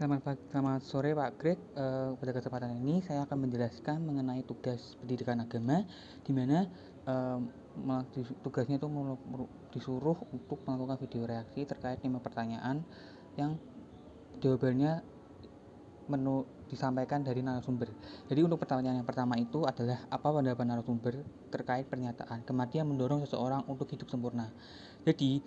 Selamat sore Pak Greg. Pada kesempatan ini saya akan menjelaskan mengenai tugas pendidikan agama, di mana tugasnya itu disuruh untuk melakukan video reaksi terkait 5 pertanyaan yang jawabannya disampaikan dari narasumber. Jadi untuk pertanyaan yang pertama itu adalah apa pendapat narasumber terkait pernyataan kematian mendorong seseorang untuk hidup sempurna. Jadi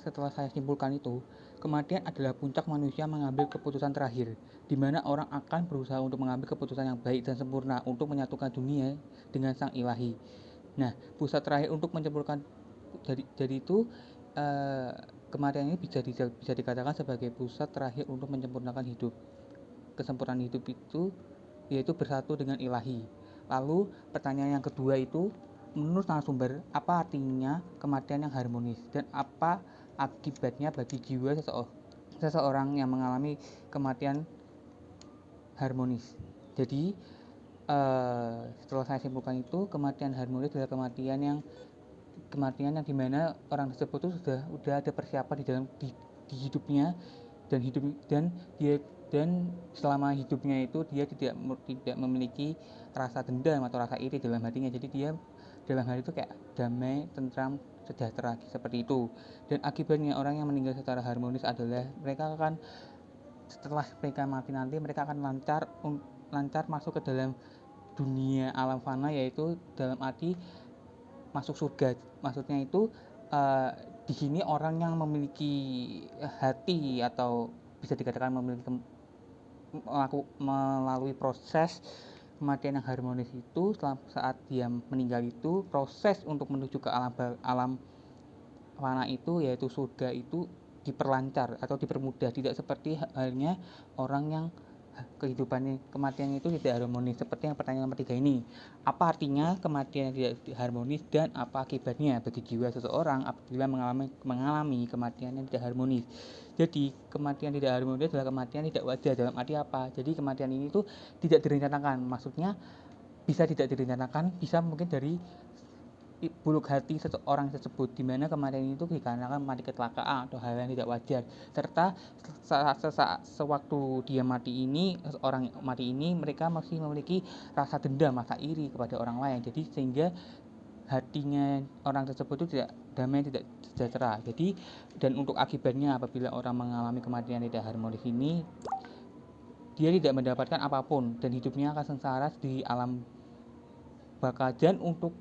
setelah saya simpulkan itu, kematian adalah puncak manusia mengambil keputusan terakhir, di mana orang akan berusaha untuk mengambil keputusan yang baik dan sempurna untuk menyatukan dunia dengan sang ilahi. Nah, pusat terakhir untuk menyempurnakan jadi itu kematian ini bisa dikatakan sebagai pusat terakhir untuk menyempurnakan hidup. Kesempurnaan hidup itu yaitu bersatu dengan ilahi. Lalu pertanyaan yang kedua itu, menurut narasumber, apa artinya kematian yang harmonis dan apa akibatnya bagi jiwa seseorang yang mengalami kematian harmonis. Jadi setelah saya simpulkan itu, kematian harmonis adalah kematian yang dimana orang tersebut itu sudah ada persiapan di hidupnya dan selama hidupnya itu dia tidak memiliki rasa dendam atau rasa iri dalam hatinya. Jadi dia dalam hal itu kayak damai, tentram, sejahtera seperti itu. Dan akibatnya orang yang meninggal secara harmonis adalah mereka akan, setelah mereka mati nanti, mereka akan lancar masuk ke dalam dunia alam fana, yaitu dalam arti masuk surga. Maksudnya itu di sini orang yang memiliki hati atau bisa dikatakan memiliki melalui proses kematian yang harmonis itu, saat dia meninggal itu, proses untuk menuju ke alam fana itu, yaitu surga itu, diperlancar atau dipermudah. Tidak seperti halnya orang yang kematian itu tidak harmonis, seperti yang pertanyaan nomor 3 ini. Apa artinya kematian yang tidak harmonis dan apa akibatnya bagi jiwa seseorang apabila mengalami kematian yang tidak harmonis? Jadi kematian tidak harmonis adalah kematian tidak wajar. Dalam arti apa? Jadi kematian ini tuh tidak direncanakan. Maksudnya bisa tidak direncanakan, bisa mungkin dari buruk hati seseorang tersebut, di mana kematian itu dikarenakan mati kecelakaan atau hal yang tidak wajar, serta sewaktu dia mati ini, seorang mati ini, mereka masih memiliki rasa dendam, rasa iri kepada orang lain. Jadi sehingga hatinya orang tersebut itu tidak damai, tidak sejahtera. Jadi, dan untuk akibatnya apabila orang mengalami kematian tidak harmonis ini, dia tidak mendapatkan apapun dan hidupnya akan sengsara di alam baka. Dan untuk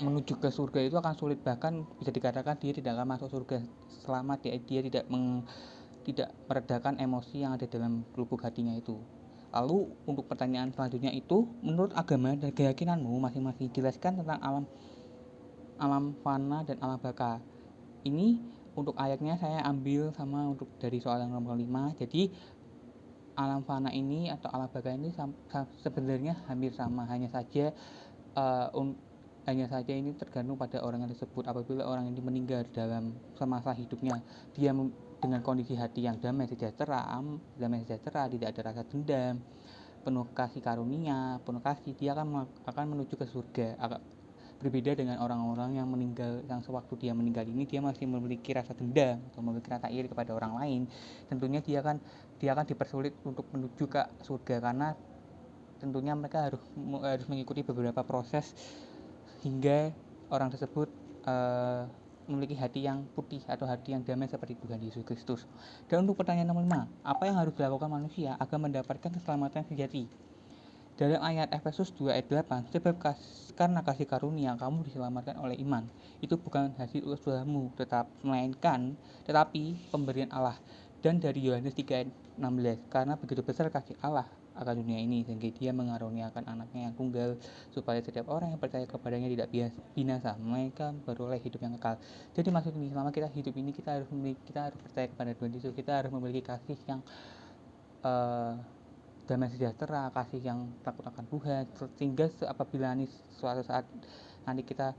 menuju ke surga itu akan sulit, bahkan bisa dikatakan dia tidak akan masuk surga selama dia tidak meredakan emosi yang ada dalam lubuk hatinya itu. Lalu untuk pertanyaan selanjutnya itu, menurut agama dan keyakinanmu masing-masing, jelaskan tentang alam fana dan alam baka. Ini untuk ayatnya saya ambil sama untuk dari soal yang nomor 5. Jadi alam fana ini atau alam baka ini sebenarnya hampir sama, hanya saja ini tergantung pada orang yang tersebut. Apabila orang ini meninggal dalam semasa hidupnya, dia dengan kondisi hati yang damai sejahtera, tidak ada rasa dendam, penuh kasih karunia, penuh kasih, dia akan menuju ke surga. Berbeda dengan orang-orang yang meninggal, yang sewaktu dia meninggal ini dia masih memiliki rasa dendam atau memiliki rasa iri kepada orang lain. Tentunya dia akan dipersulit untuk menuju ke surga, karena tentunya mereka harus mengikuti beberapa proses hingga orang tersebut memiliki hati yang putih atau hati yang damai seperti Tuhan Yesus Kristus. Dan untuk pertanyaan nomor 5, apa yang harus dilakukan manusia agar mendapatkan keselamatan sejati? Dalam ayat Efesus 2 ayat 8, sebab karena kasih karunia kamu diselamatkan oleh iman. Itu bukan hasil usahamu, tetapi pemberian Allah. Dan dari Yohanes 3 ayat 16, karena begitu besar kasih Allah akan dunia ini, sehingga dia mengaruniakan anaknya yang tunggal, supaya setiap orang yang percaya kepadanya tidak binasa, mereka beroleh hidup yang kekal. Jadi maksud ini, selama kita hidup ini, kita harus percaya kepada Tuhan Yesus. Kita harus memiliki kasih yang damai sejahtera, kasih yang takut akan Tuhan, sehingga apabila suatu saat nanti kita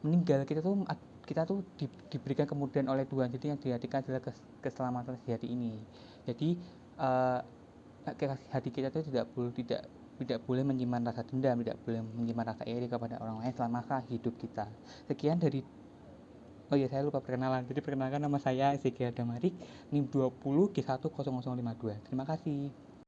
meninggal, kita tuh diberikan kemudahan oleh Tuhan. Jadi yang diartikan adalah keselamatan sejati ini. Jadi hati kita tuh tidak boleh menyimpan rasa dendam, tidak boleh menyimpan rasa iri kepada orang lain selama masa hidup kita. Sekian dari Oh iya, saya lupa perkenalan. Jadi perkenalkan, nama saya Ezekiel Damarik, NIM 20 G10052. Terima kasih.